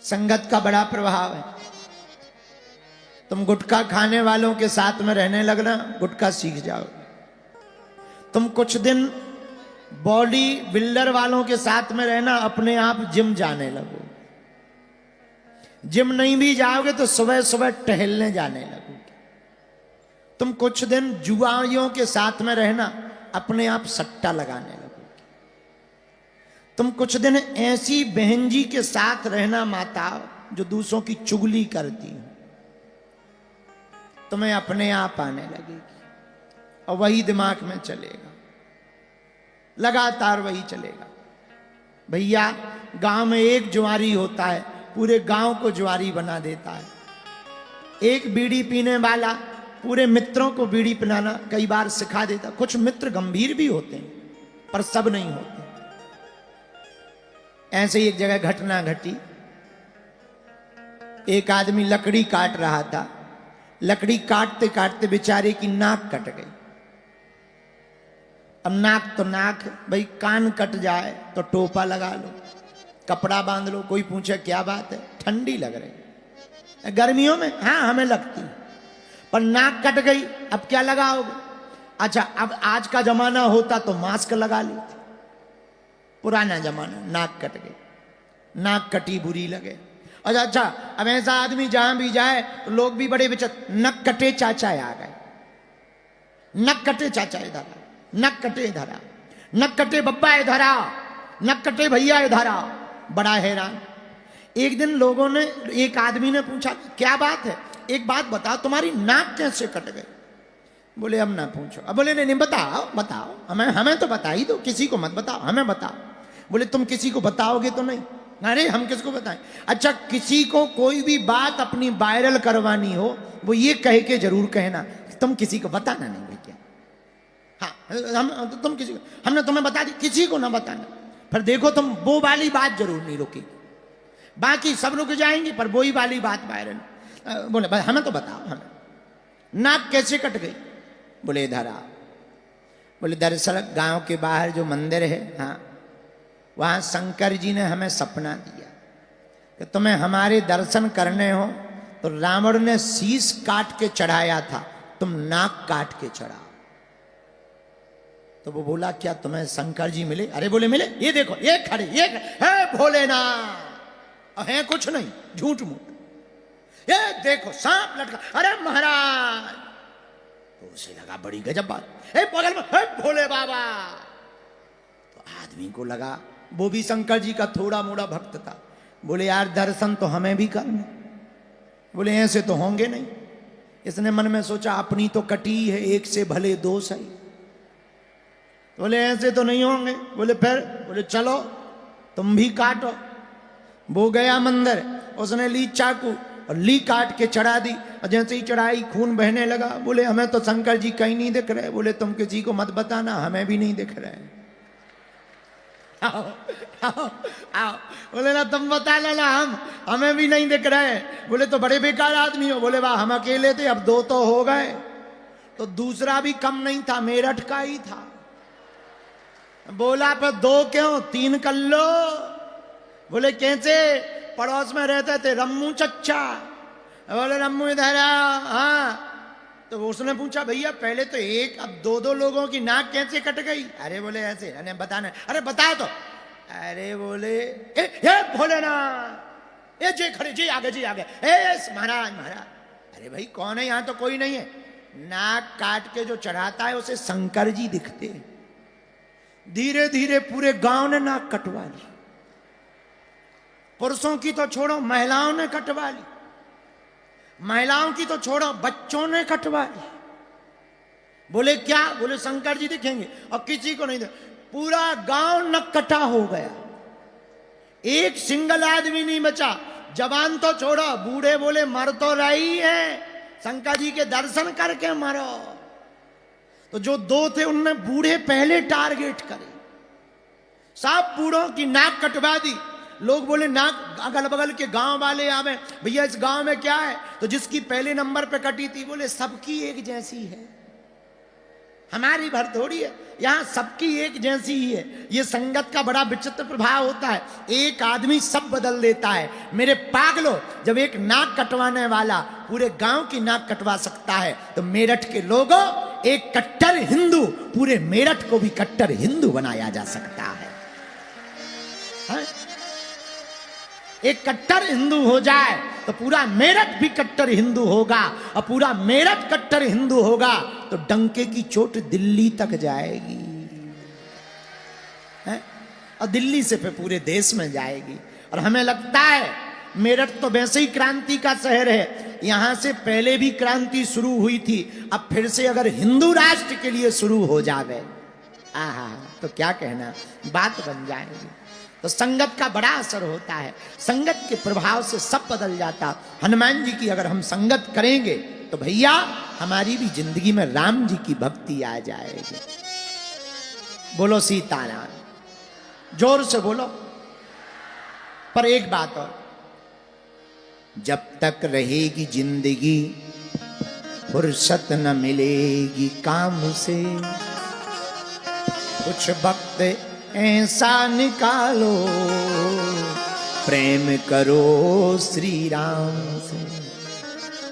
संगत का बड़ा प्रभाव है। तुम गुटखा खाने वालों के साथ में रहने लगना, गुटखा सीख जाओ। तुम कुछ दिन बॉडी बिल्डर वालों के साथ में रहना, अपने आप जिम जाने लगो। जिम नहीं भी जाओगे तो सुबह सुबह टहलने जाने लगोगे। तुम कुछ दिन जुआरियों के साथ में रहना, अपने आप सट्टा लगाने लगोगे। तुम कुछ दिन ऐसी बहन जी के साथ रहना माता जो दूसरों की चुगली करती हो, तुम्हें अपने आप आने लगेगी और वही दिमाग में चलेगा, लगातार वही चलेगा। भैया गांव में एक जुआरी होता है, पूरे गांव को जुआरी बना देता है। एक बीड़ी पीने वाला पूरे मित्रों को बीड़ी पिलाना कई बार सिखा देता। कुछ मित्र गंभीर भी होते हैं पर सब नहीं होते। ऐसे ही एक जगह घटना घटी। एक आदमी लकड़ी काट रहा था, लकड़ी काटते काटते बेचारे की नाक कट गई। अब नाक तो नाक, भाई कान कट जाए तो टोपा लगा लो, कपड़ा बांध लो। कोई पूछे क्या बात है, ठंडी लग रही। गर्मियों में हाँ हमें लगती, पर नाक कट गई, अब क्या लगाओगे? अच्छा, अब आज का जमाना होता तो मास्क लगा लेते। पुराना जमाना, नाक कट गई, नाक कटी बुरी लगे। अच्छा, अब ऐसा आदमी जहां भी जाए तो लोग भी बड़े विचित्र, नक कटे चाचा आ गए, नक कटे चाचा इधर, नक कटे इधर, नक कटे बब्बा इधर, नक कटे भैया इधर। बड़ा हैरान। एक दिन लोगों ने, एक आदमी ने पूछा क्या बात है, एक बात बताओ तुम्हारी नाक कैसे कट गई? बोले अब ना पूछो। अब बोले नहीं बताओ बताओ, हमें तो बता ही दो, किसी को मत बताओ, हमें बताओ। बोले तुम किसी को बताओगे तो नहीं? अरे हम किसको बताएं? अच्छा, किसी को कोई भी बात अपनी वायरल करवानी हो, वो ये कह के जरूर कहना तुम किसी को बताना नहीं भैया। हाँ तुम किसी को, हमने तुम्हें बता दी, किसी को ना बताना। फिर देखो तुम वो वाली बात जरूर नहीं रुकी, बाकी सब रुक जाएंगे पर वही वाली बात वायरल। बोले भाई हमें तो बताओ, हमें नाक कैसे कट गई? बोले इधर आ। बोले दरअसल गांव के बाहर जो मंदिर है, हाँ वहां शंकर जी ने हमें सपना दिया कि तुम्हें हमारे दर्शन करने हो तो रावण ने शीश काट के चढ़ाया था, तुम नाक काट के चढ़ाओ। तो वो बोला क्या तुम्हें शंकर जी मिले? अरे बोले मिले, ये देखो ये खड़े, ये है भोलेनाथ, है कुछ नहीं, झूठ मूठ। ये देखो सांप लटका, अरे महाराज। तो उसे लगा बड़ी गजब बात, हे बगल में हे भोले बाबा। तो आदमी को लगा, वो भी शंकर जी का थोड़ा मोड़ा भक्त था। बोले यार दर्शन तो हमें भी करना। बोले ऐसे तो होंगे नहीं। इसने मन में सोचा अपनी तो कटी है, एक से भले दो सही। बोले ऐसे तो नहीं होंगे। बोले फिर? बोले चलो तुम भी काटो। वो गया मंदिर, उसने ली चाकू और ली काट के चढ़ा दी, और जैसे ही चढ़ाई खून बहने लगा। बोले हमें तो शंकर जी कहीं नहीं दिख रहे। बोले तुम किसी को मत बताना, हमें भी नहीं दिख रहे। आओ आओ आओ। बोले ना तुम बता लेना, हमें भी नहीं दिख रहे। बोले तो बड़े बेकार आदमी हो। बोले वाह हम अकेले थे, अब दो तो हो गए। तो दूसरा भी कम नहीं था, मेरठ का ही था। बोला पर दो क्यों, तीन कर लो। बोले कैसे? पड़ोस में रहते थे रम्मू चच्चा। बोले रम्मू इधर आ। हाँ। तो उसने पूछा भैया पहले तो एक, अब दो दो लोगों की नाक कैसे कट गई? अरे बोले ऐसे। अरे बताना। अरे बता तो। अरे बोले ये भोलेनाथ, ये जी खड़े, जी आगे, जी आगे, महाराज महाराज। अरे भाई कौन है? यहां तो कोई नहीं है। नाक काट के जो चढ़ाता है उसे शंकर जी दिखते हैं। धीरे धीरे पूरे गांव ने नाक कटवा ली। पुरुषों की तो छोड़ो, महिलाओं ने कटवा ली। महिलाओं की तो छोड़ो, बच्चों ने कटवा ली। बोले क्या? बोले शंकर जी दिखेंगे, और किसी को नहीं दिखे। पूरा गांव नक्कटा हो गया, एक सिंगल आदमी नहीं बचा। जवान तो छोड़ो, बूढ़े बोले मर तो रही है, शंकर जी के दर्शन करके मरो। तो जो दो थे उनने बूढ़े पहले टारगेट करे, सब बूढ़ों की नाक कटवा दी। लोग बोले नाक, अगल बगल के गांव वाले आवे, भैया इस गांव में क्या है? तो जिसकी पहले नंबर पे कटी थी, बोले सबकी एक जैसी है। हमारी भर थोड़ी है, यहां सबकी एक जैसी ही है। ये संगत का बड़ा विचित्र प्रभाव होता है, एक आदमी सब बदल देता है। मेरे पागलों, जब एक नाक कटवाने वाला पूरे गांव की नाक कटवा सकता है, तो मेरठ के लोगों, एक कट्टर हिंदू पूरे मेरठ को भी कट्टर हिंदू बनाया जा सकता है। हाँ? एक कट्टर हिंदू हो जाए तो पूरा मेरठ भी कट्टर हिंदू होगा, और पूरा मेरठ कट्टर हिंदू होगा तो डंके की चोट दिल्ली तक जाएगी, है? और दिल्ली से फिर पूरे देश में जाएगी। और हमें लगता है मेरठ तो वैसे ही क्रांति का शहर है, यहां से पहले भी क्रांति शुरू हुई थी, अब फिर से अगर हिंदू राष्ट्र के लिए शुरू हो जावे, आहा, तो क्या कहना, बात बन जाएगी। तो संगत का बड़ा असर होता है, संगत के प्रभाव से सब बदल जाता। हनुमान जी की अगर हम संगत करेंगे तो भैया हमारी भी जिंदगी में राम जी की भक्ति आ जाएगी। बोलो सीताराम, जोर से बोलो। पर एक बात और, जब तक रहेगी जिंदगी फुर्सत न मिलेगी काम से, कुछ वक्त ऐसा निकालो प्रेम करो श्री राम से।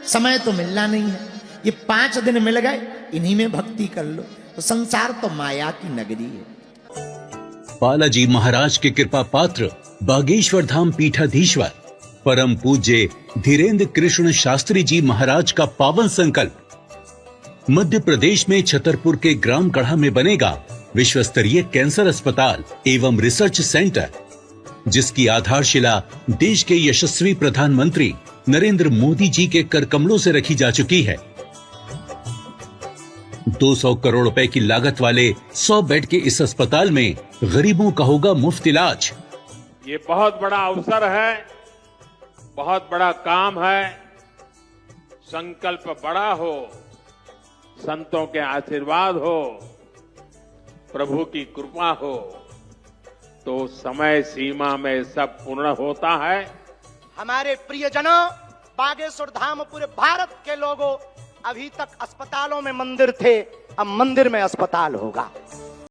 समय तो मिलना नहीं है, ये 5 दिन मिल गए, इन्हीं में भक्ति कर लो। तो संसार तो माया की नगरी है। बालाजी महाराज के कृपा पात्र बागेश्वर धाम पीठाधीश्वर परम पूज्य धीरेन्द्र कृष्ण शास्त्री जी महाराज का पावन संकल्प। मध्य प्रदेश में छतरपुर के ग्राम गढ़ा में बनेगा विश्व स्तरीय कैंसर अस्पताल एवं रिसर्च सेंटर, जिसकी आधारशिला देश के यशस्वी प्रधानमंत्री नरेंद्र मोदी जी के कर कमलों से रखी जा चुकी है। 200 करोड़ रुपए की लागत वाले 100 बेड के इस अस्पताल में गरीबों का होगा मुफ्त इलाज। ये बहुत बड़ा अवसर है, बहुत बड़ा काम है। संकल्प बड़ा हो, संतों के आशीर्वाद हो, प्रभु की कृपा हो, तो समय सीमा में सब पूर्ण होता है। हमारे प्रियजनों, बागेश्वर धाम पूरे भारत के लोगों, अभी तक अस्पतालों में मंदिर थे, अब मंदिर में अस्पताल होगा।